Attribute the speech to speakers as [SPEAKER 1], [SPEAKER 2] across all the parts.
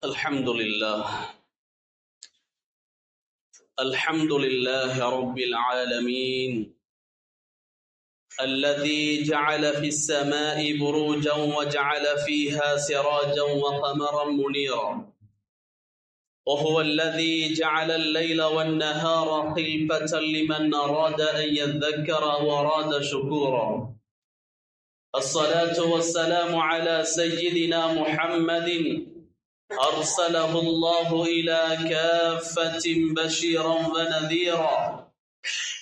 [SPEAKER 1] الحمد لله رب العالمين الذي جعل في السماء بروجا وجعل فيها سراجا وقمرا منيرا، وهو الذي جعل الليل والنهار خلفة لمن أراد أن يذكر وأراد شكورا. الصلاة والسلام على سيدنا محمد أرسله الله إلى كافة بشيرا ونذيرا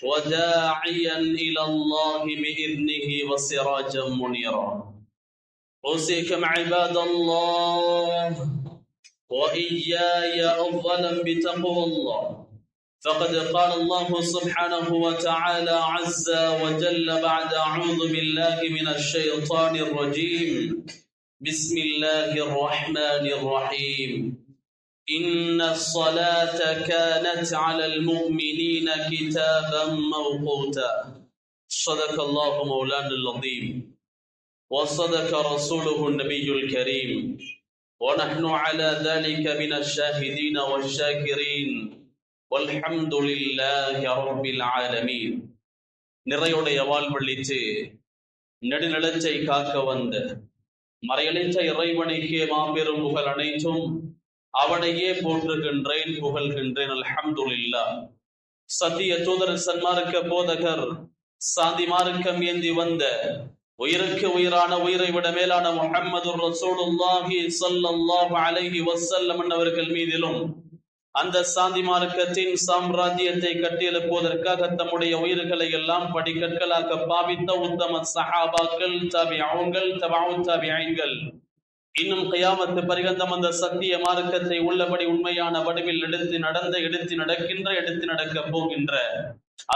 [SPEAKER 1] وداعيا إلى الله بإذنه وسراجا منيرا. أوصيكم عباد الله وإياي أولا بتقوى الله، فقد قال الله سبحانه وتعالى عز وجل بعد أعوذ بالله من الشيطان الرجيم: بسم الله الرحمن الرحيم. إن الصلاة كانت على المؤمنين كتابا موقوتا. صدق الله مولانا العظيم وصدق رسوله النبي الكريم، ونحن على ذلك من الشاهدين والشاكرين والحمد لله رب العالمين. நிறையுடைய வாழ்வழித்து நெடுநிலத்தை காக்க வந்த மறையளித்த இறைவனுக்கே மாபெரும் புகழ் அனைத்தும் அவனையே போற்றுகின்றேன், புகழ்கின்றேன். அல்ஹம்துலில்லாஹ். சத்திய தூதர், சன்மார்க்க போதகர், சாந்தி மார்க்கம் ஏந்தி வந்த உயிருக்கு உயிரான உயிரை விட மேலான முஹம்மது ரசூலுல்லாஹி ஸல்லல்லாஹு அலைஹி வஸல்லம் அவர்கள் மீதிலும் அந்த சாந்தி மார்க்கத்தின் சாம்ராஜ்யத்தை கட்டியெழுப்புவதற்காக தம்முடைய உயிர்களை எல்லாம் படிக்கற்களாக பாவித்த உத்தம சஹாபாக்கள், தபிஊன்கள், தபஉ தபிஈன்கள், இன்னும் கியாமத்து பரியந்தம் அந்த சத்திய மார்க்கத்தை உள்ளபடி உண்மையான வடிவில் எடுத்து நடக்கின்ற எடுத்து நடக்க போகின்ற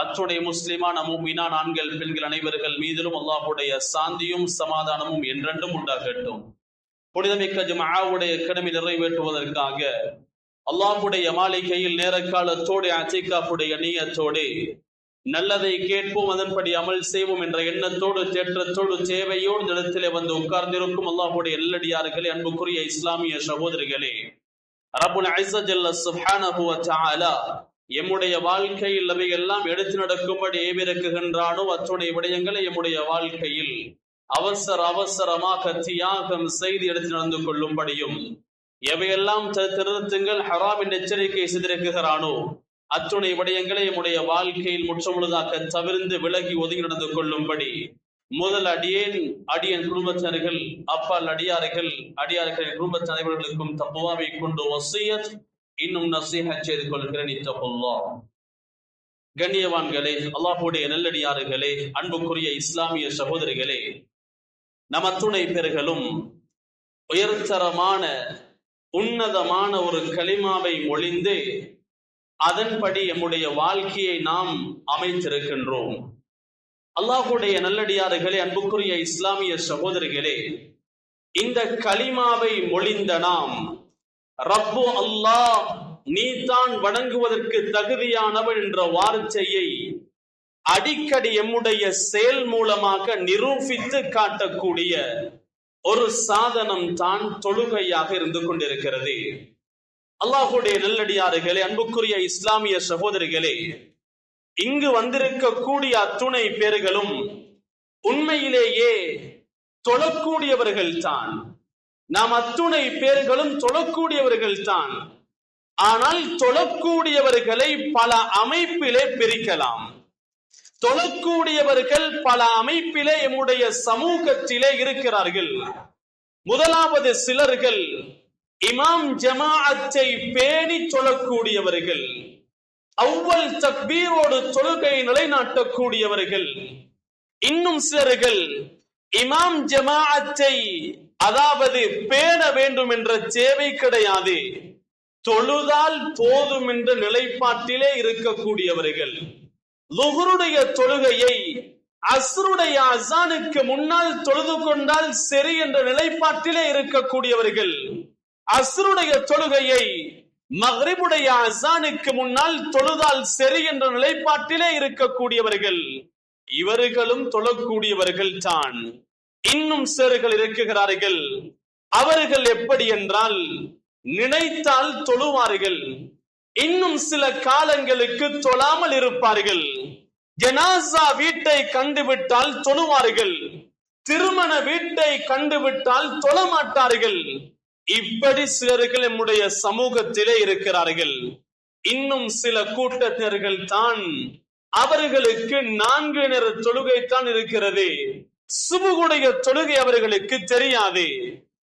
[SPEAKER 1] அத்துடைய முஸ்லிமான மூமினான ஆண்கள் பெண்கள் அனைவர்கள் மீதிலும் அல்லாஹ்வுடைய சாந்தியும் சமாதானமும் என்றென்றும் உண்டாகட்டும். புனிதமிக்க ஜும்ஆவுடைய கடமை நிறைவேற்றுவதற்காக அல்லாஹ்வுடைய மாளிகையில் நேரக்காலத்தோடு அத்திகாஃபுடைய நியத்தோடு நல்லதை கேட்போம், அதன்படி அமல் செய்வோம் என்ற எண்ணத்தோடு தேற்றத்தோடு தேவையோடு இடத்திலே வந்து உட்கார்ந்திருக்கும் அல்லாஹ்வுடைய நல்லடியார்களே, அன்புக்குரிய இஸ்லாமிய சகோதரிகளே, ரப்புல் இஸ்ஸத் ஜல்ல சுப்ஹானஹு வ தஆலா எம்முடைய வாழ்க்கையில் அவையெல்லாம் எடுத்து நடக்கும்படி ஏவிறக்குகின்றானோ அத்துணை விடயங்களை எம்முடைய வாழ்க்கையில் அவசரமாக தியாகம் செய்து எடுத்து நடந்து கொள்ளும்படியும், எவையெல்லாம் திருத்தங்கள் ஹராமின் எச்சரிக்கை செய்திருக்கிறானோ அத்துணை விடயங்களை நம்முடைய வாழ்க்கையில் முற்றமுழுதாக தவிர்ந்து விலகி ஒதுங்கி நடந்து கொள்ளும்படி முதல் அடியேன் குடும்பத்தினர்கள், அப்பால் அடியார்களின் குடும்பத்தின் அனைவர்களுக்கும் தக்வாவை கொண்டு வசியத் இன்னும் நசீஹத் செய்து கொள்கிறேன். இத்தகுல்லாஹ். கண்ணியவான்களே, அல்லாஹ்வுடைய நல்லடியார்களே, அன்புக்குரிய இஸ்லாமிய சகோதரிகளே, நம் அத்துணை பேர்களும் உயர்தரமான உன்னதமான ஒரு கலிமாவை மொழிந்து அதன்படி நம்முடைய வாழ்க்கையை நாம் அமைத்திருக்கின்றோம். அல்லாஹ்வுடைய நல்லடியார்களே, அன்புக்குரிய இஸ்லாமிய சகோதரிகளே, இந்த கலிமாவை மொழிந்த நாம் ரப்பு அல்லாஹ் நீதான் வணங்குவதற்கு தகுதியானவன் என்ற வார்த்தையை அடிக்கடி எம்முடைய செயல் மூலமாக நிரூபித்து காட்டக்கூடிய ஒரு சாதனம் தான் தொழுகையாக இருந்து கொண்டிருக்கிறது. அல்லாஹ்வுடைய நல்லடியார்களே, அன்புக்குரிய இஸ்லாமிய சகோதரிகளே, இங்கு வந்திருக்கக்கூடிய அத்துணை பேர்களும் உண்மையிலேயே தொழக்கூடியவர்கள் தான். நாம் அத்துணை பேர்களும் தொழக்கூடியவர்கள் தான். ஆனால் தொழக்கூடியவர்களை பல அமைப்பிலே பிரிக்கலாம். தொழக்கூடியவர்கள் பல அமைப்பிலே எம்முடைய சமூகத்திலே இருக்கிறார்கள். முதலாவது சிலர்கள் இமாம் ஜமாஅத்தை பேணி தொழக்கூடியவர்கள், அவ்வல் தக்பீரோடு தொழுகை நிலைநாட்டக்கூடியவர்கள். இன்னும் சிலர்கள் இமாம் ஜமாஅத்தை அதாவது பேண வேண்டும் என்ற தேவை கிடையாது, தொழுதால் போதும் என்ற நிலைப்பாட்டிலே இருக்கக்கூடியவர்கள். லுஹருடைய தொழுகையை அஸ்ருடைய அஸானுக்கு முன்னால் தொழுது கொண்டால் சரி என்ற நிலைப்பாட்டிலே இருக்கக்கூடியவர்கள், அஸ்ருடைய தொழுகையை மக்ரிபுடைய அஸானுக்கு முன்னால் தொழுதால் சரி என்ற நிலைப்பாட்டிலே இருக்கக்கூடியவர்கள், இவர்களும் தொழக்கூடியவர்கள் தான். இன்னும் சிலர்கள் இருக்கிறார்கள். அவர்கள் எப்படி என்றால் நினைத்தால் தொழுவார்கள், இன்னும் சில காலங்களுக்கு தொழாமல் இருப்பார்கள். ஜனாசா வீட்டை கண்டுவிட்டால் தொழுவார்கள், திருமண வீட்டை கண்டுவிட்டால் தொழமாட்டார்கள். இப்படி சிலர்கள் நம்முடைய சமூகத்திலே இருக்கிறார்கள். இன்னும் சில கூட்டத்தினர்கள் தான், அவர்களுக்கு 4 நேர தொழுகை தான் இருக்கிறது, சுபுகுடைய தொழுகை அவர்களுக்கு தெரியாது.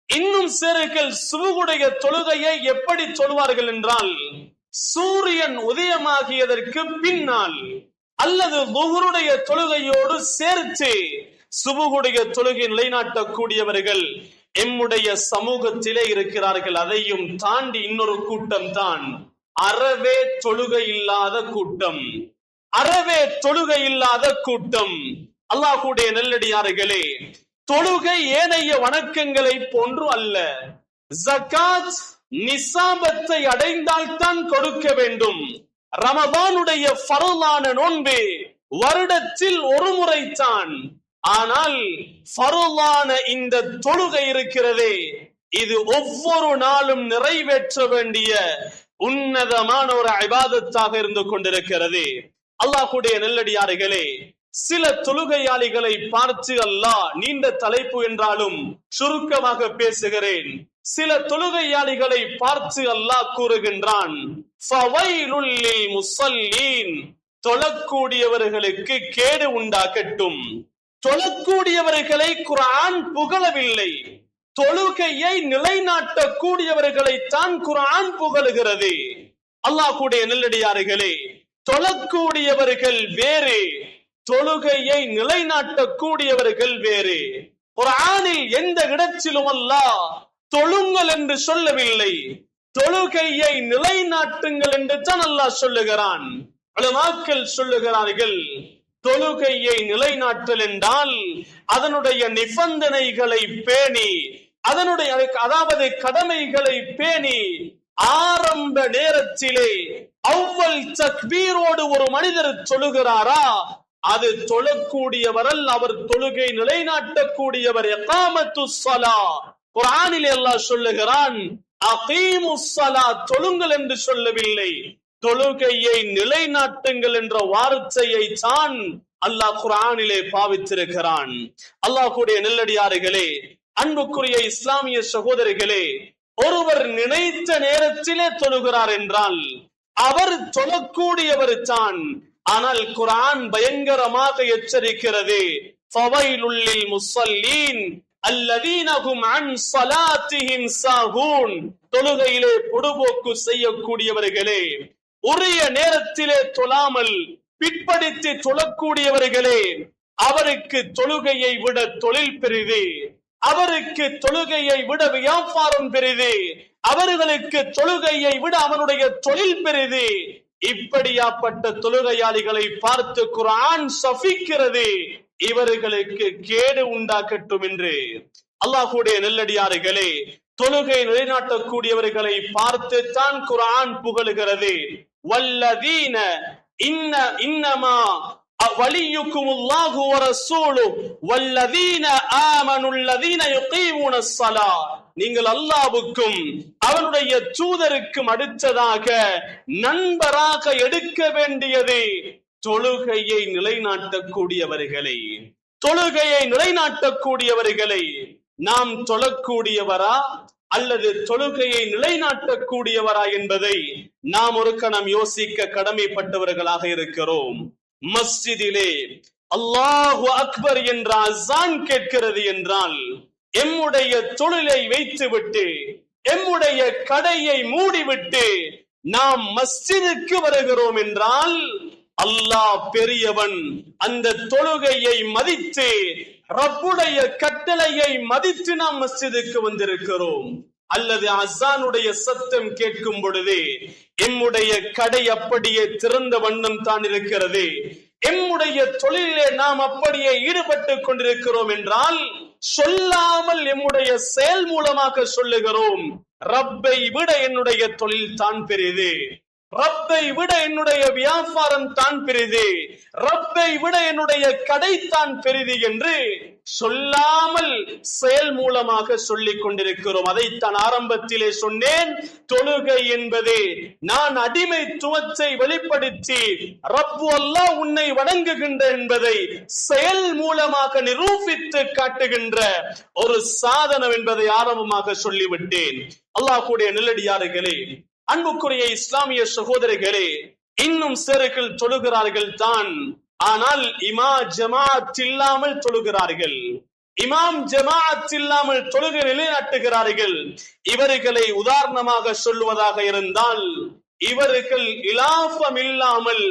[SPEAKER 1] இன்னும் சிலர்கள் சுபுகுடைய தொழுகையை எப்படி தொழுவார்கள் என்றால், சூரியன் உதயமாகியதற்கு பின்னால் அல்லது லுஹ்ருடைய தொழுகையோடு சேர்த்து சுபுகுடைய தொழுகை நிலைநாட்டக்கூடியவர்கள் எம்முடைய சமூகத்திலே இருக்கிறார்கள். அதையும் தாண்டி இன்னொரு கூட்டம் தான் அறவே தொழுகை இல்லாத கூட்டம். அறவே தொழுகை இல்லாத கூட்டம். அல்லாஹ்வுடைய நல்லடியார்களே, தொழுகை ஏனைய வணக்கங்களை போன்று அல்ல. ஜகாத் நிசாபத்தை அடைந்தால் தான் கொடுக்க வேண்டும். ரமதானுடைய ஃபர்லான நோன்பு வருடத்தில் ஒரு முறைதான். ஆனால் ஃபர்லான இந்த தொழுகை இருக்கிறதே, இது ஒவ்வொரு நாளும் நிறைவேற்ற வேண்டிய உன்னதமான ஒரு இபாதத்தாக இருந்து கொண்டிருக்கிறது. அல்லாஹ்வுடைய நல்லடியார்களே, சில தொழுகையாளிகளை பார்த்து அல்லாஹ், நீண்ட தலைப்பு என்றாலும் சுருக்கமாக பேசுகிறேன், சில தொழுகையாளிகளை பார்த்து அல்லாஹ் கூறுகின்றான், ஃபவைலுல் லில் முஸல்லீன், தொழக்கூடியவர்களுக்கு கேடு உண்டாகட்டும். தொழக்கூடியவர்களை குர்ஆன் புகழவில்லை, தொழுகையை நிலைநாட்டக்கூடியவர்களை தான் குர்ஆன் புகழுகிறது. அல்லாஹ்வுடைய நல்லடியார்களே, தொழக்கூடியவர்கள் வேறு, தொழுகையை நிலைநாட்டக்கூடியவர்கள் வேறு. குர்ஆனில் எந்த இடத்திலும் அல்லாஹ் தொழுங்கள் என்று சொல்லவில்லை, தொழுகையை நிலைநாட்டுங்கள் என்று தான் அல்லாஹ் சொல்லுகிறான். உலமாக்கள் சொல்லுகிறார்கள், தொழுகையை நிலைநாட்டல் என்றால் அதனுடைய நிபந்தனைகளை பேணி, அதனுடைய அதாவது கடமைகளை பேணி, ஆரம்ப நேரத்திலே அவ்வல் தக்பீரோடு ஒரு மனிதர் தொழுகிறாரா, அது தொழக்கூடியவரல், அவர் தொழுகை நிலைநாட்டக்கூடியவர். இகாமத்துஸ் ஸலா, குர்ஆனில் அல்லாஹ் சொல்லுகிறான், அகீமுஸ் ஸலா, தொழுங்கள் என்று சொல்லவில்லை, தொழுகையை நிலைநாட்டுங்கள் என்ற வார்த்தையை தான் அல்லாஹ் குர்ஆனிலே பாவித்திருக்கிறான். அல்லாஹ்வுடைய நல்லடியார்களே, அன்புக்குரிய இஸ்லாமிய சகோதரிகளே, ஒருவர் நினைத்த நேரத்திலே தொழுகிறார் என்றால் அவர் தொழக்கூடியவர் தான். ஆனால் குர்ஆன் பயங்கரமாக எச்சரிக்கிறது, ஃபவைலுல் லில் முஸல்லீன் அல்லதீன ஹும் அன் ஸலாத்திஹிம் சாஹூன், தொழுகையிலே பொடுபோக்கு செய்யக்கூடியவர்களே, உரிய நேரத்திலே தொழாமல் பிற்படுத்தி தொழக்கூடியவர்களே, அவருக்கு தொழுகையை விட தொழில் பெரிது, அவருக்கு தொழுகையை விட வியாபாரம் பெரிது, அவர்களுக்கு தொழுகையை விட அவனுடைய தொழில் பெரிது. இப்படியாப்பட்ட தொழுகையாளிகளை பார்த்து குர்ஆன் சபிக்கிறது, இவர்களுக்கு கேடு உண்டாக்கட்டும் என்று. அல்லாஹ்வுடைய நல்லடியார்களே, தொழுகை நிலைநாட்டக்கூடியவர்களை பார்த்து தான் குர்ஆன் புகழுகிறது. வல்லதீன இன்னமா வலியுக்குமுல்லாஹு வ ரசூலுஹு வல்லதீன ஆமனுல்லதீன யுகீமுனஸ் ஸலா, நீங்கள் அல்லாஹ்வுக்கும் அவனுடைய தூதருக்கும் அடுத்ததாக நண்பராக எடுக்க வேண்டியது தொழுகையை நிலைநாட்டக்கூடியவர்களை. தொழுகையை நிலைநாட்டக்கூடியவர்களை. நாம் தொழக்கூடியவரா அல்லது தொழுகையை நிலைநாட்டக்கூடியவரா என்பதை நாம் ஒரு கணம் யோசிக்க கடமைப்பட்டவர்களாக இருக்கிறோம். மஸ்ஜிதிலே அல்லாஹு அக்பர் என்ற அஸான் கேட்கிறது என்றால் எம்முடைய தொழிலை வைத்துவிட்டு, எம்முடைய கடையை மூடிவிட்டு நாம் மஸ்ஜிதுக்கு வருகிறோம் என்றால் அல்லாஹ் பெரியவன், அந்த தொழுகையை மதித்து, ரப்புடைய கட்டளையை மதித்து நாம் மஸ்ஜிதுக்கு வந்திருக்கிறோம். அல்லது அஸானுடைய சத்தம் கேட்கும் பொழுது எம்முடைய கடை அப்படியே திறந்த வண்ணம் தான் இருக்கிறது, எம்முடைய தொழிலே நாம் அப்படியே ஈடுபட்டு கொண்டிருக்கிறோம் என்றால் சொல்லாமல் எம்முடைய செயல் மூலமாக சொல்லுகிறோம், ரப்பை விட என்னுடைய தொழில் தான் பெரிது, ரப்பை விட என்னுடைய வியாபாரம் தான் பெரிது, ரப்பை விட என்னுடைய கடை தான் பெரிது என்று சொல்லாமல் செயல் மூலமாக சொல்லிக் கொண்டிருக்கிறோம். அதைத்தான் ஆரம்பத்திலே சொன்னேன். தொழுகை என்பது நான் அடிமைத்துவத்தை வெளிப்படுத்தி ரப்பு அல்லாஹ் உன்னை வணங்குகின்ற என்பதை செயல் மூலமாக நிரூபித்து காட்டுகின்ற ஒரு சாதனம் என்பதை ஆரம்பமாக சொல்லிவிட்டேன். அல்லாஹ் கூடிய நல்லடியார்களே, அன்புக்குரிய இஸ்லாமிய சகோதரிகளே, இன்னும் சிலர்கள் தொழுகிறார்கள் தான், ஆனால் ஜமாஅத் இல்லாமல் தொழுகிறார்கள். இமாம் ஜமாஅத் இல்லாமல் தொழுகை நிலைநாட்டுகிறார்கள். இவர்களை உதாரணமாக சொல்வதாக இருந்தால், இவர்கள் இலாஃபம் இல்லாமல்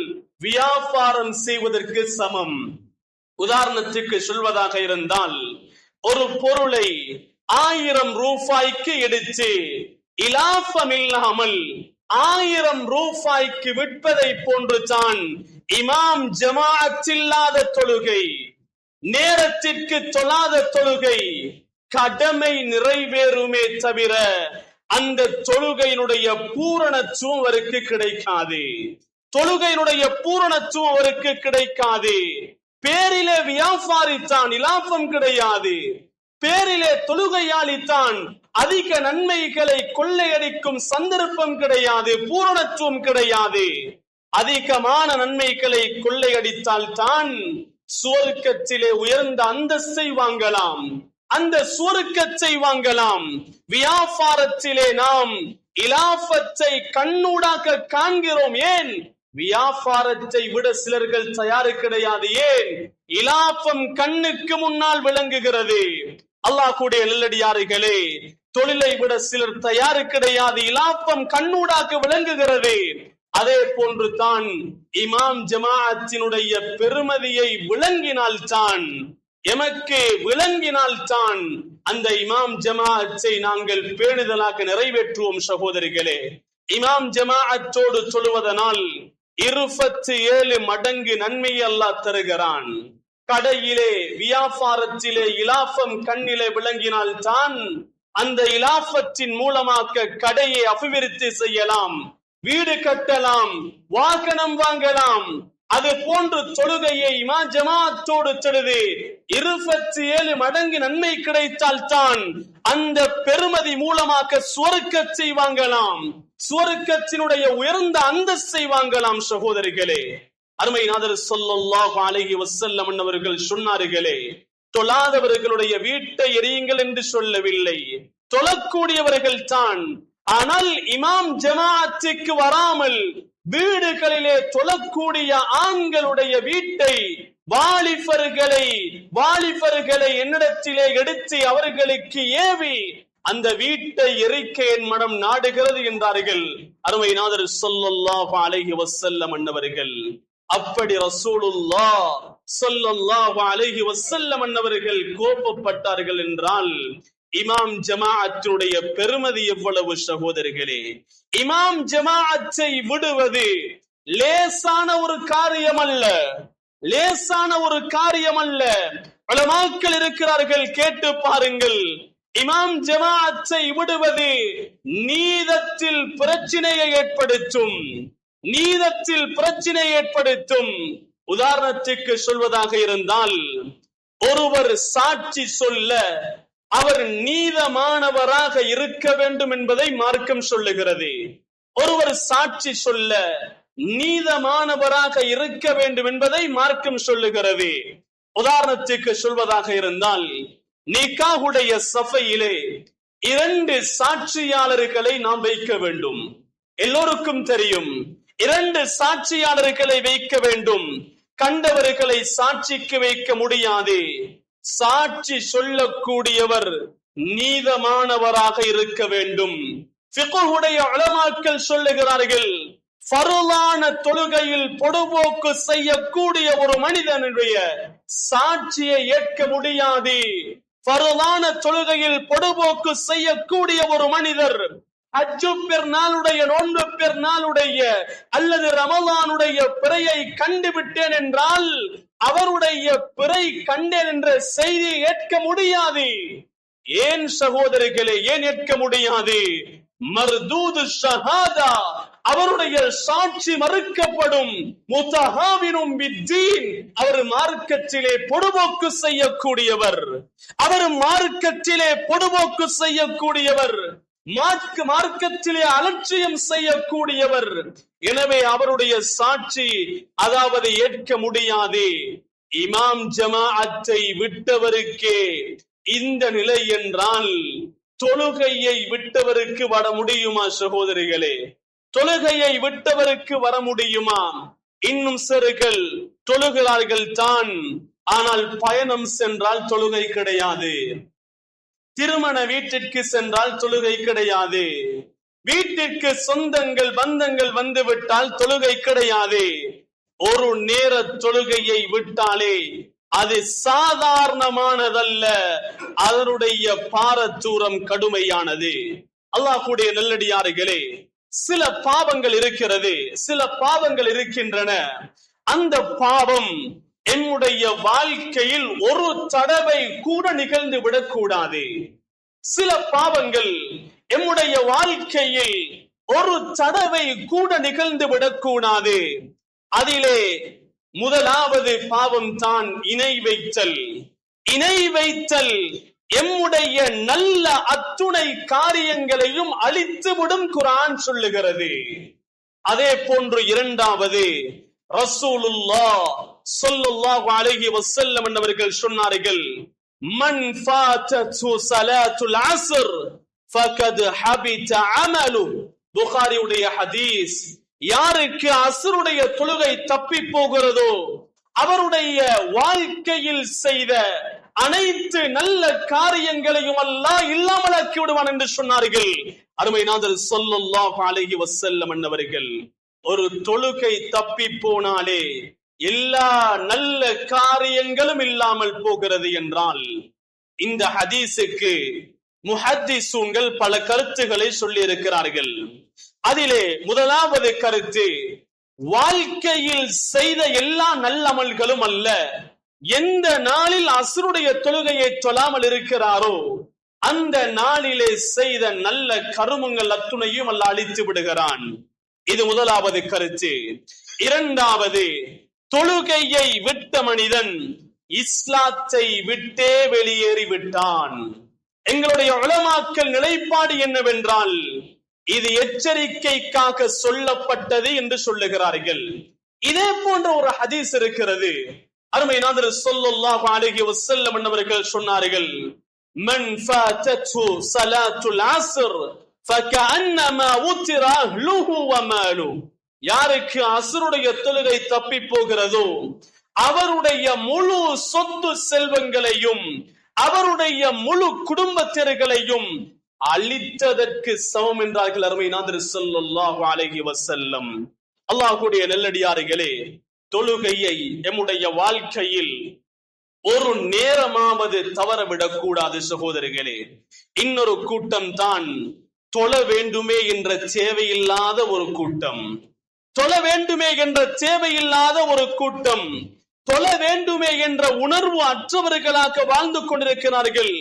[SPEAKER 1] வியாபாரம் செய்வதற்கு சமம். உதாரணத்துக்கு சொல்வதாக இருந்தால், ஒரு பொருளை 1000 ரூபாய்க்கு எடுத்து இலாஃபம் இல்லாமல் 1000 ரூபாய்க்கு விற்பதை போன்று தான் இமாம் ஜமாஅத் இல்லாத தொழுகை, நேரத்திற்கு தொழாத தொழுகை. கடமை நிறைவேறுமே தவிர அந்த தொழுகையினுடைய பூரணத்துவம் அவருக்கு கிடைக்காது. தொழுகையினுடைய பூரணத்துவம் அவருக்கு கிடைக்காது. பேரிலே வியாபாரித்தான், இலாபம் கிடையாது. பேரிலே தொழுகையாளித்தான், அதிக நன்மைகளை கொள்ளையடிக்கும் சந்தர்ப்பம் கிடையாது, பூரணத்துவம் கிடையாது. அதிகமான நன்மைகளை கொள்ளையடித்தால் தான் சுவர்க்கத்திலே உயர்ந்த அந்தஸ்தை வாங்கலாம், அந்த சுவர்க்கத்தை வாங்கலாம். வியாபாரத்திலே நாம் இலாபத்தை கண்ணூடாக காண்கிறோம். ஏன்? வியாபாரத்தை விட சிலர்கள் தயாரு கிடையாது. ஏன்? இலாபம் கண்ணுக்கு முன்னால் விளங்குகிறது. அல்லாஹ் கூடிய நல்லடியார்களே, தொழிலை விட சிலர் தயாரு கிடையாது, இலாபம் கண்ணூடாக விளங்குகிறது. அதே போன்று தான் இமாம் ஜமாஅத்தினுடைய பெருமதியை விளங்கினால் தான், எமக்கு விளங்கினால் தான் அந்த இமாம் ஜமாஅத்தை நாங்கள் பேணுதலாக நிறைவேற்றுவோம். சகோதரிகளே, இமாம் ஜமாஅத்தோடு சொல்வதனால் 27 மடங்கு நன்மையை அல்லாஹ் தருகிறான். கடையிலே வியாபாரத்திலே இலாபம் கண்ணிலே விளங்கினால் தான் அந்த இலாபத்தின் மூலமாக கடையை அபிவிருத்தி செய்யலாம், வீடு கட்டலாம், வாகனம் வாங்கலாம். அது போன்று தொழுகையை இமாம் ஜமாஅத்தோடு தொழுது 27 மடங்கு நன்மை கிடைத்தால் தான் அந்த பெருமதி மூலமாக சுவர்க்கத்தை வாங்கலாம், சுவர்க்கத்தினுடைய உயர்ந்த அந்தஸ்தை வாங்கலாம். சகோதரிகளே, அருமை நாதர் ஸல்லல்லாஹு அலைஹி வஸல்லம் அவர்கள் சொன்னார்களே, தொழாதவர்களுடைய வீட்டை எரியுங்கள் என்று சொல்லவில்லை, தொழக்கூடியவர்கள் தான். ஆனால் இமாம் ஜமாஅத்துக்கு வராமல் வீடுகளிலே தொழக்கூடிய ஆண்களுடைய வீட்டை வாலிபர்களை என்னிடத்திலே எடுத்து அவர்களுக்கு ஏவி அந்த வீட்டை எரிக்க என் மனம் நாடுகிறது என்றார்கள் அருமை நாதர் ஸல்லல்லாஹு அலைஹி வஸல்லம் அன்னவர்கள். அப்படி ரசூலுல்லாஹ் ஸல்லல்லாஹு அலைஹி வஸல்லம் அன்னவர்கள் கோபப்பட்டார்கள் என்றால் இமாம் ஜமாஅத்துடைய பெருமதி எவ்வளவு சகோதரர்களே. இமாம் ஜமாஅத்தை விடுவது லேசான ஒரு காரியம் அல்ல, லேசான ஒரு காரியம் அல்ல. உலமாக்கள் இருக்கிறார்கள், கேட்டு பாருங்கள். இமாம் ஜமாஅத்தை விடுவது நீதத்தில் பிரச்சனையை ஏற்படுத்தும், நீதத்தில் பிரச்சனை ஏற்படுத்தும். உதாரணத்துக்கு சொல்வதாக இருந்தால், ஒருவர் சாட்சி சொல்ல அவர் நீதமானவராக இருக்க வேண்டும் என்பதை மார்க்கம் சொல்லுகிறது. ஒருவர் சாட்சி சொல்ல நீதமானவராக இருக்க வேண்டும் என்பதை மார்க்கம் சொல்லுகிறது. உதாரணத்துக்கு சொல்வதாக இருந்தால், நிக்காஹுடைய சஃபையிலே 2 சாட்சியாளர்களை நாம் வைக்க வேண்டும். எல்லோருக்கும் தெரியும், 2 சாட்சியாளர்களை வைக்க வேண்டும். கண்டவர்களை சாட்சிக்கு வைக்க முடியாது. சாட்சி சொல்லக்கூடியவர் நீதமானவராக இருக்க வேண்டும். ஃபிக்ஹுடைய உலமாக்கள் சொல்லுகிறார்கள், ஃபர்லான தொழுகையில் பொடுபோக்கு செய்யக்கூடிய ஒரு மனிதனுடைய சாட்சியை ஏற்க முடியாது. ஃபர்லான தொழுகையில் பொடுபோக்கு செய்யக்கூடிய ஒரு மனிதர் ஹஜ்ஜு பெருநாளுடைய, நோன்பு பெருநாளுடைய அல்லது ரமலானுடைய பிறையை கண்டுவிட்டேன் என்றால் அவருடைய பிறை கண்டேன் என்ற செய்தியை ஏற்க முடியாது. ஏன் சகோதரர்களே, ஏன் ஏற்க முடியாது? மர்தூது ஷஹாதா, அவருடைய சாட்சி மறுக்கப்படும். முத்தஹாவினும் பித்தீன், அவர் மார்க்கத்திலே பொடுபோக்கு செய்யக்கூடியவர், அவர் மார்க்கத்திலே பொடுபோக்கு செய்யக்கூடியவர், மார்க்கத்திலே அலட்சியம் செய்யக்கூடியவர். எனவே அவருடைய சாட்சி அதாவது ஏற்க முடியாது. இமாம் ஜமாஅத்தை விட்டவருக்கே இந்த நிலை என்றால் தொழுகையை விட்டவருக்கு வர முடியுமா சகோதரிகளே? தொழுகையை விட்டவருக்கு வர முடியுமா? இன்னும் சிலர்கள் தொழுகிறார்கள் தான், ஆனால் பயணம் சென்றால் தொழுகை கிடையாது, திருமண வீட்டிற்கு சென்றால் தொழுகை கிடையாது, வீட்டிற்கு சொந்தங்கள் பந்தங்கள் வந்து விட்டால் தொழுகை கிடையாது. ஒரு நேர தொழுகையை விட்டாலே அது சாதாரணமானதல்ல, அதனுடைய பாரதூரம் கடுமையானது. அல்லாஹ்வுடைய நல்லடியார்களே, சில பாவங்கள் இருக்கிறது, சில பாவங்கள் இருக்கின்றன. அந்த பாவம் என்னுடைய வாழ்க்கையில் ஒரு தடவை கூட நிகழ்ந்து விடக்கூடாது. சில பாவங்கள் என்னுடைய வாழ்க்கையில் ஒரு தடவை கூட நிகழ்ந்து விடக்கூடாது. அதிலே முதலாவது பாவம் தான் இணை வைத்தல். இணை வைத்தல் எம்முடைய நல்ல அத்துணை காரியங்களையும் அழித்துவிடும் குர்ஆன் சொல்லுகிறது. அதே போன்று இரண்டாவது, ரசூலுல்லாஹ் ஸல்லல்லாஹு அலைஹி வஸல்லம் அவர்கள் சொன்னார்கள், மன் ஃபாதத்து ஸலாத்துல் அஸ்ர் ஃபகத் ஹபித அமலு. புகாரியுடைய ஹதீஸ். யாருக்கு அஸ்ருடைய தொழுகை தப்பி போகிறதோ அவருடைய வாழ்க்கையில் செய்த அனைத்து நல்ல காரியங்களையும் அல்லாஹ் இல்லாமலாக்கி விடுவான் என்று சொன்னார்கள் அருமை நாதர் ஸல்லல்லாஹு அலைஹி வஸல்லம் அவர்கள். ஒரு தொழுகை தப்பி போனாலே எல்லா நல்ல காரியங்களும் இல்லாமல் போகிறது என்றால், இந்த ஹதீஸுக்கு முஹத்திஸூன்கள் பல கருத்துக்களை சொல்லி இருக்கிறார்கள். அதிலே முதலாவது கருத்து, வாழ்க்கையில் செய்த எல்லா நல்லமல்களும் அல்ல, எந்த நாளில் அஸ்ருடைய தொழுகையை தொழாமல் இருக்கிறாரோ அந்த நாளிலே செய்த நல்ல கருமங்கள் அத்துணையும் அல்லாஹ் அழித்து விடுகிறான். இது முதலாவது கருத்து. இரண்டாவது, தொழுகையை விட்ட மனிதன் இஸ்லாத்தை விட்டே வெளியேறி விட்டான். எங்களுடைய உலமாக்கள் நிலைப்பாடு என்னவென்றால், இது எச்சரிக்கைக்காக சொல்லப்பட்டது என்று சொல்லுகிறார்கள். இதே போன்ற ஒரு ஹதீஸ் இருக்கிறது. அருமை நாதர் ஸல்லல்லாஹு அலைஹி வஸல்லம் அவர்கள் சொன்னார்கள், மன் ஃபாதத்து ஸலாத்துல் அஸ்ர் ஃபகஅன்னமா உத்திர அஹ்லுஹு வ மாலு. யாருக்கு அஸ்ருடைய தொழுகை தப்பி போகிறதோ அவருடைய முழு சொத்து செல்வங்களையும் அவருடைய முழு குடும்பத்தினர்களையும் அழித்ததற்கு சமம் என்றார்கள் அருமை நாதர் ஸல்லல்லாஹு அலைஹி வஸல்லம். அல்லாஹ்வுடைய நல்லடியார்களே, தொழுகையை நம்முடைய வாழ்க்கையில் ஒரு நேரமாவது தவறவிடக் கூடாது சகோதரர்களே. இன்னொரு கூட்டம் தான் தொழ வேண்டுமே என்ற தேவையில்லாத ஒரு கூட்டம், தொழ வேண்டுமே என்ற தேவையில்லாத ஒரு கூட்டம், தொழ வேண்டுமே என்ற உணர்வு அற்றவர்களாக வாழ்ந்து கொண்டிருக்கிறார்கள்.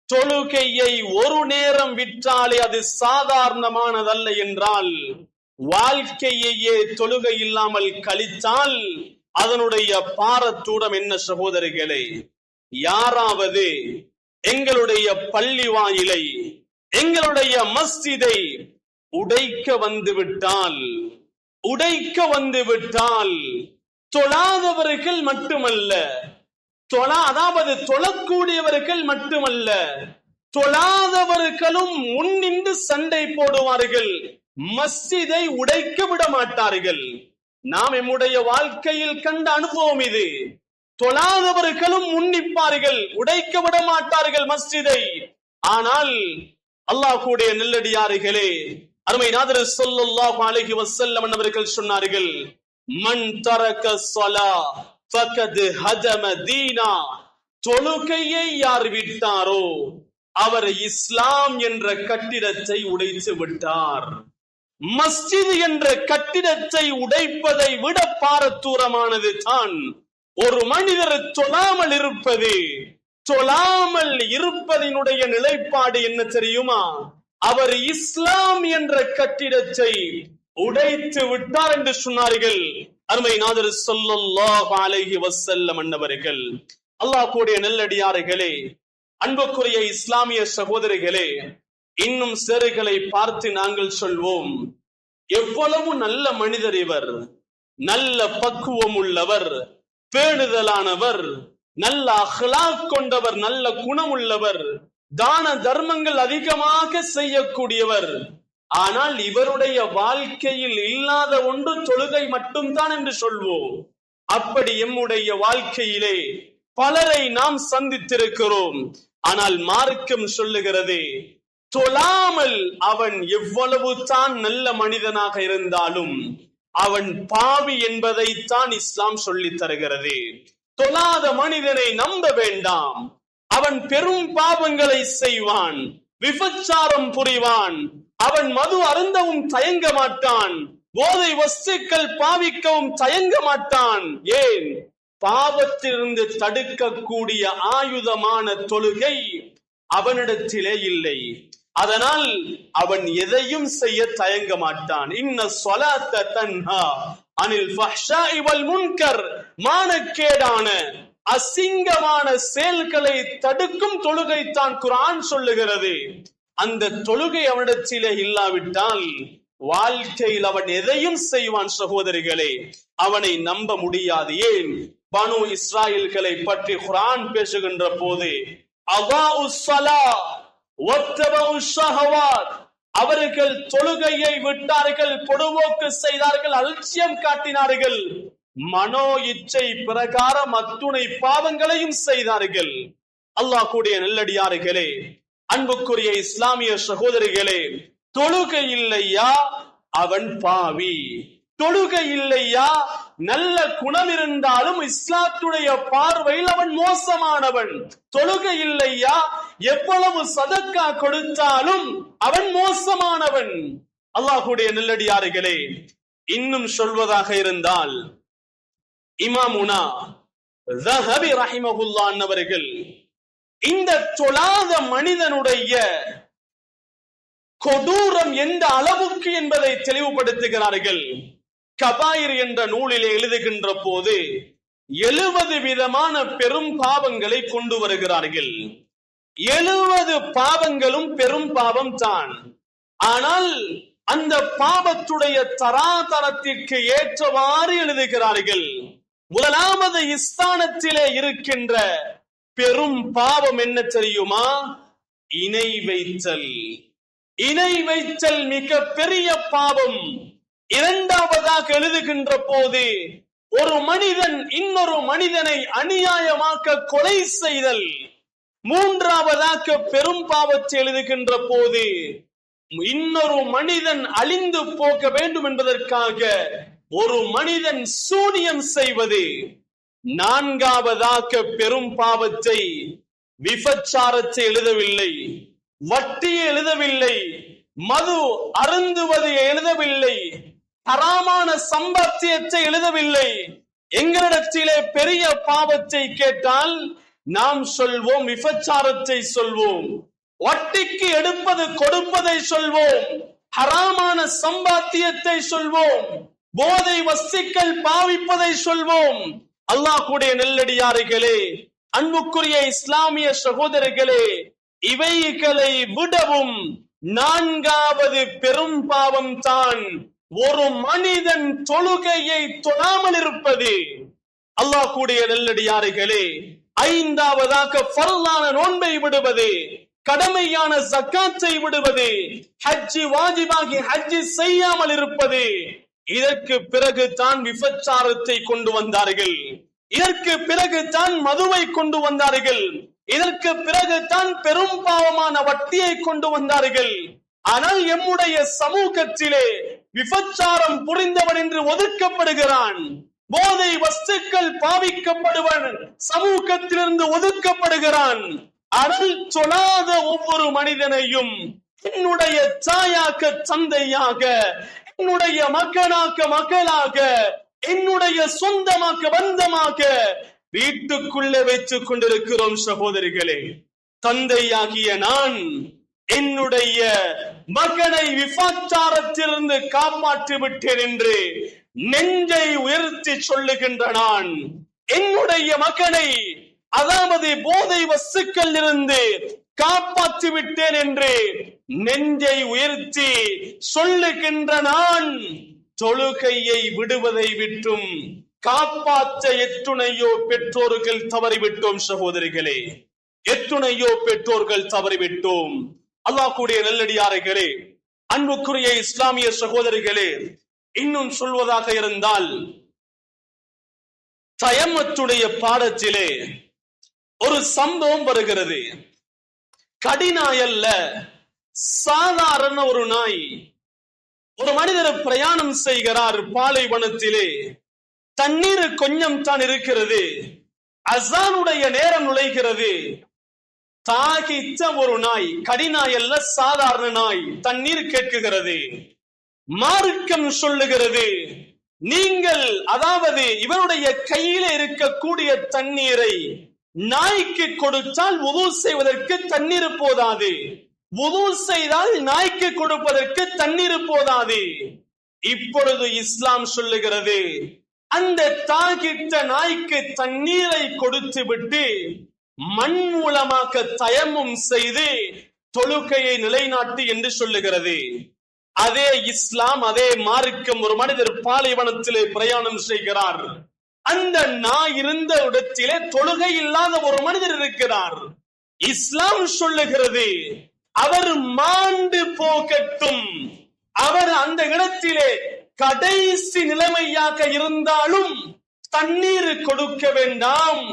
[SPEAKER 1] தொழுகையை ஒரு நேரம் விட்டாலே அது சாதாரணமானதல்ல என்றால், வாழ்க்கையையே தொழுகை இல்லாமல் கழித்தால் அதனுடைய பாரதூரம் என்ன சகோதரிகளே? யாராவது எங்களுடைய பள்ளி வாயிலை, எங்களுடைய மஸ்ஜிதை உடைக்க வந்துவிட்டால் தொழாதவர்கள் மட்டுமல்ல, அதாவது தொழக்கூடியவர்கள் மட்டுமல்ல, தொழாதவர்களும் முன்னின்று சண்டை போடுவார்கள், மஸ்ஜிதை உடைக்க விட மாட்டார்கள். நாம் நம்முடைய வாழ்க்கையில் கண்ட அனுபவம் இது. தொழாதவர்களும் முன்னிப்பார்கள், உடைக்க விட மாட்டார்கள் மஸ்ஜிதை. ஆனால் அல்லாஹ்வுடைய நல்லடியார்களே, அருமை நாதர் ஸல்லல்லாஹு அலைஹி வஸல்லம் அவர்கள் சொன்னார்கள், மன் தரக ஸலா ஃபகத் ஹதம தீனா. தொழுகையை யார் விட்டாரோ அவர் இஸ்லாம் என்ற கட்டிடத்தை உடைத்து விட்டார். மஸ்ஜித் என்ற கட்டிடத்தை உடைப்பதை விட பாரதூரமானது தான் ஒரு மனிதர் தொழாமல் இருப்பது. தொழாமல் இருப்பதனுடைய நிலைப்பாடு என்ன தெரியுமா? அவர் இஸ்லாம் என்ற கட்டிடத்தை உடைத்து விட்டார் என்று சொன்னார்கள் அருமை நாதர் ஸல்லல்லாஹு அலைஹி வஸல்லம் அன்னவர்கள். அல்லாஹ் கூடிய நல்லடியார்களே, அன்புக்குரிய இஸ்லாமிய சகோதரிகளே, இன்னும் சிலர்களை பார்த்து நாங்கள் சொல்வோம், எவ்வளவு நல்ல மனிதர் இவர், நல்ல பக்குவம் உள்ளவர், பேணுதலானவர், நல்ல அஹ்லாக் கொண்டவர், நல்ல குணம் உள்ளவர், தான தர்மங்கள் அதிகமாக செய்யக்கூடியவர். ஆனால் இவருடைய வாழ்க்கையில் இல்லாத ஒன்று தொழுகை மட்டும்தான் என்று சொல்வோம். அப்படி எம்முடைய வாழ்க்கையிலே பலரை நாம் சந்தித்திருக்கிறோம். ஆனால் மார்க்கம் சொல்லுகிறது, தொழாமல் அவன் எவ்வளவு தான் நல்ல மனிதனாக இருந்தாலும் அவன் பாவி என்பதைத்தான் இஸ்லாம் சொல்லித் தருகிறது. தொழாத மனிதனை நம்ப வேண்டாம். அவன் பெரும் பாவங்களை செய்வான், விபச்சாரம் புரிவான், அவன் மது அருந்தவும் தயங்க மாட்டான், போதை வஸ்துக்கள் பாவிக்கவும் தயங்க மாட்டான். ஏன்? பாவத்திலிருந்து தடுக்கக்கூடிய ஆயுதமான தொழுகை அவனிடத்திலே இல்லை. அதனால் அவன் எதையும் செய்ய தயங்க மாட்டான். இன்ன ஸலாத்த தன்ஹா அனில் ஃபஹ்ஷாஇ வல் முன்கர், மானக்கேடான அசிங்கமான செயல்களை தடுக்கும் தொழுகைத்தான் குர்ஆன் சொல்லுகிறது. அந்த தொழுகை அவனிடத்திலே இல்லாவிட்டால் வாழ்க்கையில் அவன் எதையும் செய்வான். சகோதரிகளே, அவனை நம்ப முடியாது. ஏன்? பனு இஸ்ராயல்களை பற்றி குர்ஆன் பேசுகின்ற போது அதாஉஸ் ஸலா வத்தபஉஷ் ஷஹவாத், அவர்கள் தொழுகையை விட்டார்கள், பொடுபோக்கு செய்தார்கள், அலட்சியம் காட்டினார்கள், மனோ இச்சை பிரகாரம் அத்துணை பாவங்களையும் செய்தார்கள். அல்லாஹ் கூடிய நல்லடியார்களே, அன்புக்குரிய இஸ்லாமிய சகோதரிகளே, தொழுகை இல்லையா அவன் பாவி, தொழுகை இல்லையா நல்ல குணம் இருந்தாலும் இஸ்லாத்துடைய பார்வையில் அவன் மோசமானவன், தொழுகை இல்லையா எவ்வளவு சதக்கா கொடுத்தாலும் அவன் மோசமானவன். அல்லாஹ்வுடைய நல்லடியார்களே, இன்னும் சொல்வதாக இருந்தால் இமாமுனா ஸஹபி ரஹிமஹுல்லாஹ் அன்னவர்கள் இந்த தொழாத மனிதனுடைய கொடூரம் எந்த அளவுக்கு என்பதை தெளிவுபடுத்துகிறார்கள். கபாயிர் என்ற நூலிலே எழுதுகின்ற போது 70 விதமான பெரும் பாவங்களை கொண்டு வருகிறார்கள். 70 பாவங்களும் பெரும் பாவம் தான். ஆனால் அந்த பாவத்துடைய தராதரத்திற்கு ஏற்றவாறு எழுதுகிறார்கள். முதலாவது ஸ்தானத்திலே இருக்கின்ற பெரும் பாவம் என்ன தெரியுமா? இணை வைத்தல். இணை வைத்தல் மிக பெரிய பாவம். இரண்டாவதாக எழுதுகின்ற போது ஒரு மனிதன் இன்னொரு மனிதனை அநியாயமாக்க கொலை செய்தல். மூன்றாவதாக பெரும் பாவத்தை எழுதுகின்ற போது இன்னொரு மனிதன் அழிந்து போக வேண்டும் என்பதற்காக ஒரு மனிதன் சூனியம் செய்வது. நான்காவதாக பெரும் பாவத்தை விபச்சாரத்தை எழுதவில்லை, வட்டியை எழுதவில்லை, மது அருந்துவதை எழுதவில்லை, ஹராமான சம்பாத்தியத்தை எழுதவில்லை. எங்களிடத்திலே பெரிய பாவத்தை கேட்டால் நாம் சொல்வோம் விபச்சாரத்தை சொல்வோம், வட்டிக்கு எடுப்பது கொடுப்பதை சொல்வோம், ஹராமான சம்பாத்தியத்தை சொல்வோம், போதை வஸ்துக்கள் பாவிப்பதை சொல்வோம். அல்லாஹ் கூடிய நெல்லடியார்களே, அன்புக்குரிய இஸ்லாமிய சகோதரர்களே, இவைகளை விடவும் நான்காவது பெரும் பாவம் தான் ஒரு மனிதன் தொழுகையை தொழாமல் இருப்பது. அல்லாஹ் கூடிய நெல்லடியார்களே, ஐந்தாவதாக ஃபர்லான நோன்பை விடுவது, கடமையான ஜக்காத்தை விடுவது, ஹஜ்ஜி வாஜிபாகி ஹஜ்ஜி செய்யாமல் இருப்பது. இதற்கு பிறகு தான் விபச்சாரத்தை கொண்டு வந்தார்கள். இதற்கு பிறகு தான் மதுவை கொண்டு வந்தார்கள். இதற்கு பிறகு தான் பெரும் பாவமான வட்டியை கொண்டு வந்தார்கள். ஆனால் எம்முடைய சமூகத்திலே விபச்சாரம் புரிந்தவன் என்று ஒதுக்கப்படுகிறான். போதை வஸ்துக்கள் பாவிக்கப்படுவன் சமூகத்திலிருந்து ஒதுக்கப்படுகிறான். ஆனால் சொல்லாத ஒவ்வொரு மனிதனையும் என்னுடைய தாயாக்க தந்தையாக, என்னுடைய மகனாக்க மகளாக, என்னுடைய சொந்தமாக்க பந்தமாக வீட்டுக்குள்ளே வைத்துக் கொண்டிருக்கிறோம். சகோதரிகளே, தந்தையாகிய நான் என்னுடைய மகனை விபச்சாரத்திலிருந்து காப்பாற்றி விட்டேன் என்று நெஞ்சை உயர்த்தி சொல்லுகின்ற நான், என்னுடைய மகனை அதாவது போதை வஸ்துக்கள் இருந்து காப்பாற்றி விட்டேன் என்று நெஞ்சை உயர்த்தி சொல்லுகின்ற நான், தொழுகையை விடுவதை விட்டும் காப்பாற்ற எத்துணையோ பெற்றோர்கள் தவறிவிட்டோம். சகோதரிகளே, எத்துணையோ பெற்றோர்கள் தவறிவிட்டோம். அல்லாஹ் கூடிய நல்லடியார்களே, அன்புக்குரிய இஸ்லாமிய சகோதரிகளே, இன்னும் சொல்வதாக இருந்தால், தயம்மத்துடைய பாடத்திலே ஒரு சம்பவம் வருகிறது. கடிநாய் அல்ல, சாதாரண ஒரு நாய். ஒரு மனிதர் பிரயாணம் செய்கிறார் பாலைவனத்திலே. தண்ணீர் கொஞ்சம் தான் இருக்கிறது. அஸானுடைய நேரம் நுழைகிறது. தாகித்த ஒரு நாய், கடிநாய் அல்ல, சாதாரண நாய், தண்ணீர் கேட்குகிறது. மார்க்கம் சொல்லுகிறது, நீங்கள் அதாவது இவருடைய கையில இருக்கக்கூடிய தண்ணீரை நாய்க்கு கொடுத்தால் வுது செய்வதற்கு தண்ணீர் போதாது, வுது செய்தால் நாய்க்கு கொடுப்பதற்கு தண்ணீர் போதாது. இப்பொழுது இஸ்லாம் சொல்லுகிறது, அந்த தாகிட்ட நாய்க்கு தண்ணீரை கொடுத்து விட்டு மண் மூலமாக தயமும் செய்து தொழுகையை நிலைநாட்டு என்று சொல்லுகிறது. அதே இஸ்லாம், அதே மார்க்கம். ஒரு மனிதர் பாலைவனத்திலே பிரயாணம் செய்கிறார். அந்த நாய் இருந்த இடத்திலே தொழுகை இல்லாத ஒரு மனிதர் இருக்கிறார். இஸ்லாம் சொல்லுகிறது, அவர் மாண்டு போகட்டும், அவர் அந்த இடத்திலே கடைசி நிலைமையாக இருந்தாலும் தண்ணீர் கொடுக்க வேண்டாம்,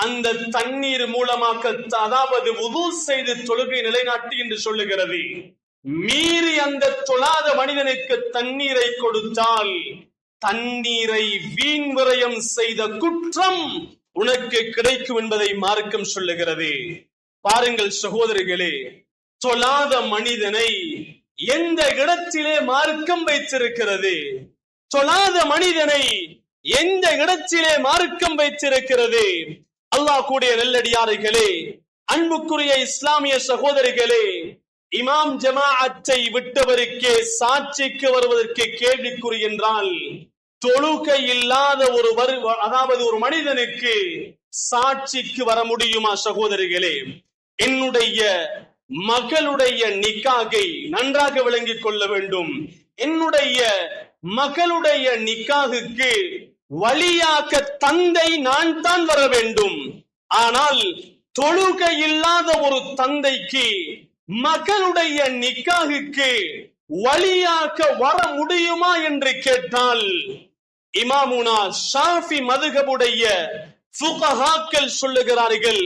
[SPEAKER 1] அந்த தண்ணீர் மூலமாக அதாவது வுது செய்து தொழுகை நிலைநாட்டி என்று சொல்லுகிறது. மீறி அந்த தொழாத மனிதனுக்கு தண்ணீரை கொடுத்தால் தண்ணீரை வீண் விரயம் செய்த குற்றம் உனக்கு கிடைக்கும் என்பதை மார்க்கம் சொல்லுகிறது. பாருங்கள் சகோதரிகளே, தொழாத மனிதனை எந்த இடத்திலே மார்க்கம் வைத்திருக்கிறது? தொழாத மனிதனை எந்த இடத்திலே மார்க்கம் வைத்திருக்கிறது? அல்லாஹ் கூடிய நல்லடியார்களே, அன்புக்குரிய இஸ்லாமிய சகோதரிகளே, இமாம் ஜமாஅத்தை விட்டவருக்கே சாட்சிக்கு வருவதற்கு கேள்விக்குறி என்றால், தொழுகை இல்லாத அதாவது ஒரு மனிதனுக்கு சாட்சிக்கு வர முடியுமா? சகோதரிகளே, என்னுடைய மகளுடைய நிக்காகை நன்றாக விளங்கிக் கொள்ள வேண்டும். என்னுடைய மகளுடைய நிக்காகுக்கு வழியாக தந்தை நான் தான் வர வேண்டும். ஆனால் தொழுகை இல்லாத ஒரு தந்தைக்கு மகளுடைய நிக்காகுக்கு வழியாக வர முடியுமா என்று கேட்டால், இமாமுனா ஷாஃபி மதுஹபுடைய ஃபுகஹாக்கள் சொல்லுகிறார்கள்,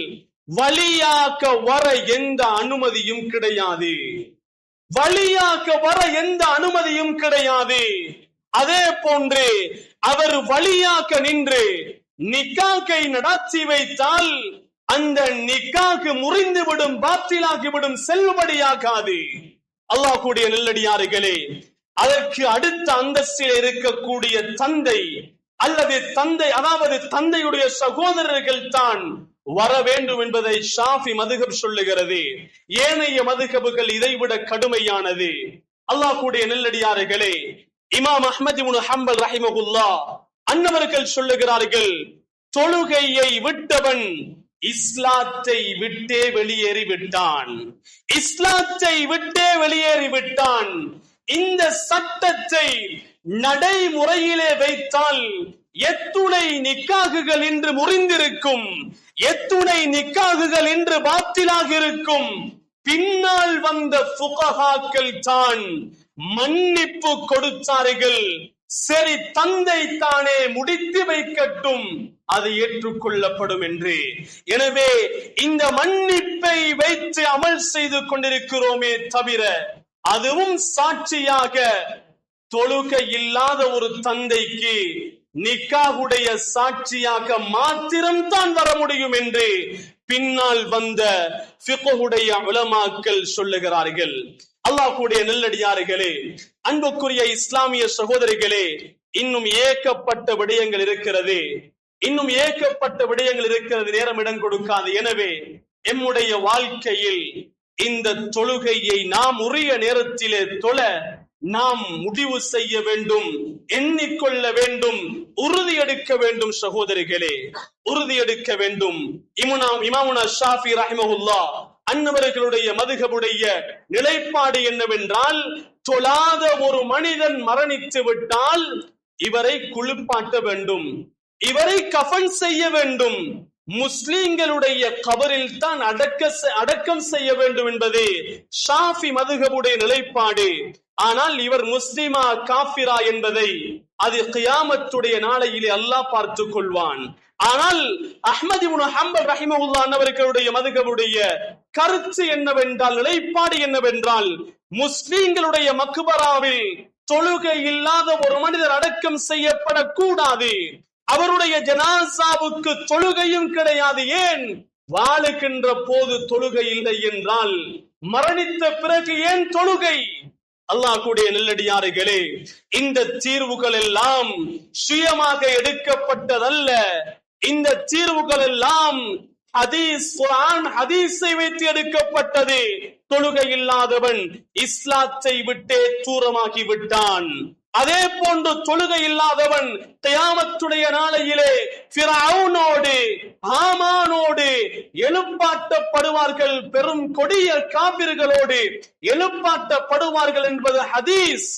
[SPEAKER 1] வழியாக வர எந்த அனுமதியும் கிடையாது. வழியாக வர எந்த அனுமதியும் கிடையாது. அதே போன்று அவர் வழியாக நின்று நிக்காகை நடத்தி வைத்தால் அந்த நிக்காகு முறிந்துவிடும், பாத்திலாகிவிடும், செல்லுபடியாகாது. அல்லாஹ் கூடிய நல்லடியார்களே, அதற்கு அடுத்த அந்தஸ்தில் இருக்கக்கூடிய தந்தை அல்லது தந்தை அதாவது தந்தையுடைய சகோதரர்கள் தான் வர வேண்டும் என்பதை ஷாஃபி மதுஹப் சொல்லுகிறது. ஏனைய மதுஹபுகள் இதைவிட கடுமையானது. அல்லாஹ் கூடிய நல்லடியார்களே, இமாம் அஹ்மத் இப்னு ஹம்பல் ரஹிமஹுல்லாஹ் அன்னவர்கள் சொல்லுகிறார்கள், தொழுகையை விட்டவன் இஸ்லாத்தை விட்டே வெளியேறி விட்டான். இஸ்லாத்தை விட்டே வெளியேறி விட்டான். இந்த சட்டத்தை நடைமுறையிலே வைத்தால் எத்துணை நிக்காகுகள் இன்று முறிந்திருக்கும், எத்துணை நிக்காகுகள் இன்று பாத்திலாக இருக்கும். பின்னால் வந்த ஃபுகஹாக்கள் தான் மன்னிப்பு கொடுத்தார்கள். சரி, தந்தை தானே முடித்து வைக்கட்டும், அது ஏற்றுக்கொள்ளப்படும் என்று. எனவே இந்த மன்னிப்பை வைத்து அமல் செய்து கொண்டிருக்கிறோமே தவிர, அதுவும் சாட்சியாக தொழுகை இல்லாத ஒரு தந்தைக்கு நிக்காஹுடைய சாட்சியாக மாத்திரம் தான் வர முடியும் என்று பின்னால் வந்த ஃபிக்ஹுடைய உலமாக்கள் சொல்லுகிறார்கள். அல்லாஹ் கூடிய நல்லடியார்களே, அன்புக்குரிய இஸ்லாமிய சகோதரிகளே, இன்னும் ஏகப்பட்ட விடயங்கள் இருக்கிறது. இன்னும் ஏகப்பட்ட விடயங்கள் இருக்கிறது, நேரம் இடம் கொடுக்காது. எனவே எம்முடைய வாழ்க்கையில் இந்த தொழுகையை நாம் உரிய நேரத்திலே தொழ நாம் முடிவு செய்ய வேண்டும், எண்ணிக்கொள்ள வேண்டும், உறுதியெடுக்க வேண்டும். சகோதரிகளே, உறுதியெடுக்க வேண்டும். இமாமுனா ஷாஃபி ரஹிமஹுல்லாஹ் அன்னவர்களுடைய மதுஹபுடைய நிலைப்பாடு என்னவென்றால், தொழாத ஒரு மனிதன் மரணித்து விட்டால் இவரை குளிப்பாட்ட வேண்டும், இவரை கஃன் செய்ய வேண்டும், முஸ்லிம்களுடைய கபரில் தான் அடக்கம் செய்ய வேண்டும் என்பது ஷாஃபி மதுஹபுடைய நிலைப்பாடு. ஆனால் இவர் முஸ்லிமா காஃபிரா என்பதை அது கியாமத்துடைய நாளையிலே அல்லாஹ் பார்த்துக் கொள்வான். ஆனால் அஹ்மத் இப்னு ஹம்பல் ரஹிமஹுல்லாஹ் அன்னவர்களுடைய மதுஹபுடைய கருத்து என்னவென்றால், நிலைப்பாடு என்னவென்றால், முஸ்லிம்களுடைய மக்பராவில் தொழுகை இல்லாத ஒரு மனிதர் அடக்கம் செய்யப்படக்கூடாது. அவருடைய ஜனாசாவுக்கு தொழுகையும் கிடையாது. ஏன்? வாழுகின்ற போது தொழுகை இல்லை என்றால் மரணித்த பிறகு ஏன் தொழுகை? அல்லாஹ் கூடிய நல்லடியார்களே, இந்த தீர்வுகள் எல்லாம் சுயமாக எடுக்கப்பட்டதல்ல. இந்த தீர்வுகள் எல்லாம் ஹதீஸ், குர்ஆன், ஹதீஸை வைத்து எடுக்கப்பட்டது. தொழுகை இல்லாதவன் இஸ்லாத்தை விட்டே தூரமாகி விட்டான். அதே போன்று தொழுகை இல்லாதவன் கியாமத்துடைய நாளையிலே ஃபிரௌனோடு ஹாமானோடு எழுப்பாட்டப்படுவார்கள், பெரும் கொடிய காபிர்களோடு எழுப்பாட்டப்படுவார்கள் என்பது ஹதீஸ்.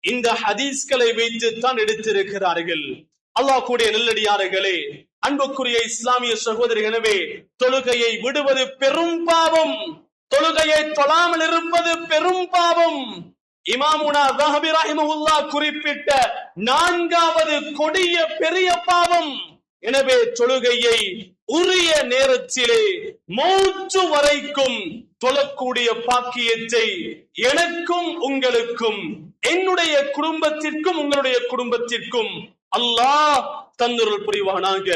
[SPEAKER 1] இந்த ஹதீஸ்களை வைத்து தான் எடுத்திருக்கிறார்கள். அல்லாஹ் கூடிய நல்லடியார்களே, அன்புக்குரிய இஸ்லாமிய சகோதரிகளே, தொழுகையை விடுவது பெரும் பாவம், தொழுகையை தொழாமல் இருப்பது பெரும் பாவம். இமாமுனா ஸஹபி ரஹிமஹுல்லாஹ் குறிப்பிட்ட 4வது கொடிய பெரிய பாவம். எனவே தொழுகையை உரிய நேரத்திலே மௌத்து வரைக்கும் தொழக்கூடிய பாக்கியத்தை எனக்கும் உங்களுக்கும், என்னுடைய குடும்பத்திற்கும் உங்களுடைய குடும்பத்திற்கும் அல்லாஹ் தந்தருள் புரிவானாக.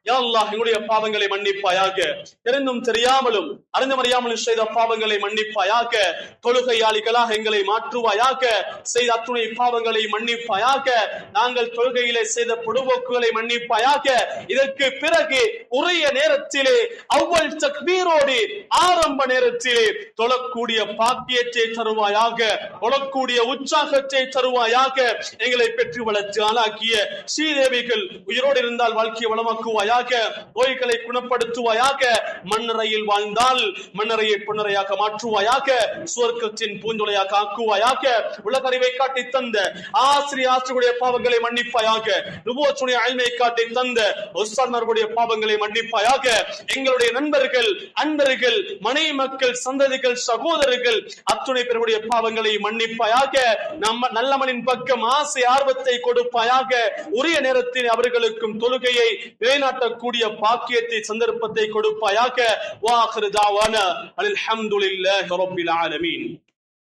[SPEAKER 1] யா அல்லாஹ், எங்களுடைய பாவங்களை மன்னிப்பாயாக. தெரிந்தும் தெரியாமலும் அறிந்துமறியாமலும் செய்த பாவங்களை மன்னிப்பாயாக. தொழுகையாளிகளாக எங்களை மாற்றுவாயாக. செய்த அத்துணை பாவங்களை மன்னிப்பாயாக. நாங்கள் தொழுகையிலே செய்த பொடுபோக்குகளை மன்னிப்பாயாக. இதற்கு பிறகு உரிய நேரத்திலே அவ்வல் தக்பீரோடு ஆரம்ப நேரத்திலே தொழக்கூடிய பாக்கியத்தை தருவாயாக. தொழக்கூடிய உற்சாகத்தை தருவாயாக. எங்களை பெற்று வளர்த்து ஆளாக்கிய ஸ்ரீதேவிகள் உயிரோடு இருந்தால் வாழ்க்கையை வளமாக்குவாயாக. நோய்களை குணப்படுத்துவாயாக. மண்ணறையில் வாழ்ந்தால் மண்ணறையை பொன்னறையாக மாற்றுவாயாக. சுவர்க்கத்தின் பூஞ்சொலையாக ஆக்குவாயாக. உலகறிவை காட்டி தந்த ஆசிரியர்களுடைய பாவங்களை மன்னிப்பாயாக. நுபுவத்துடைய அல்மை காட்டி தந்த உஸ்தாத்மார்களுடைய பாவங்களை மன்னிப்பாயாக. எங்களுடைய நண்பர்கள், அன்பர்கள், மனைவி மக்கள், சந்ததிகள், சகோதரர்கள் அத்துணை பேருடைய பாவங்களை மன்னிப்பாயாக. நம்ம நல்லமனின் பக்கம் ஆசை ஆர்வத்தை கொடுப்பாயாக. உரிய நேரத்தில் அவர்களுக்கும் தொழுகையை நிலைநாட்டக்கூடிய பாக்கியத்தை, சந்தர்ப்பத்தை கொடுப்பாயாக. வா ஆகிரு தாவானா அல்ஹம்துலில்லாஹி ரப்பில் ஆலமீன்.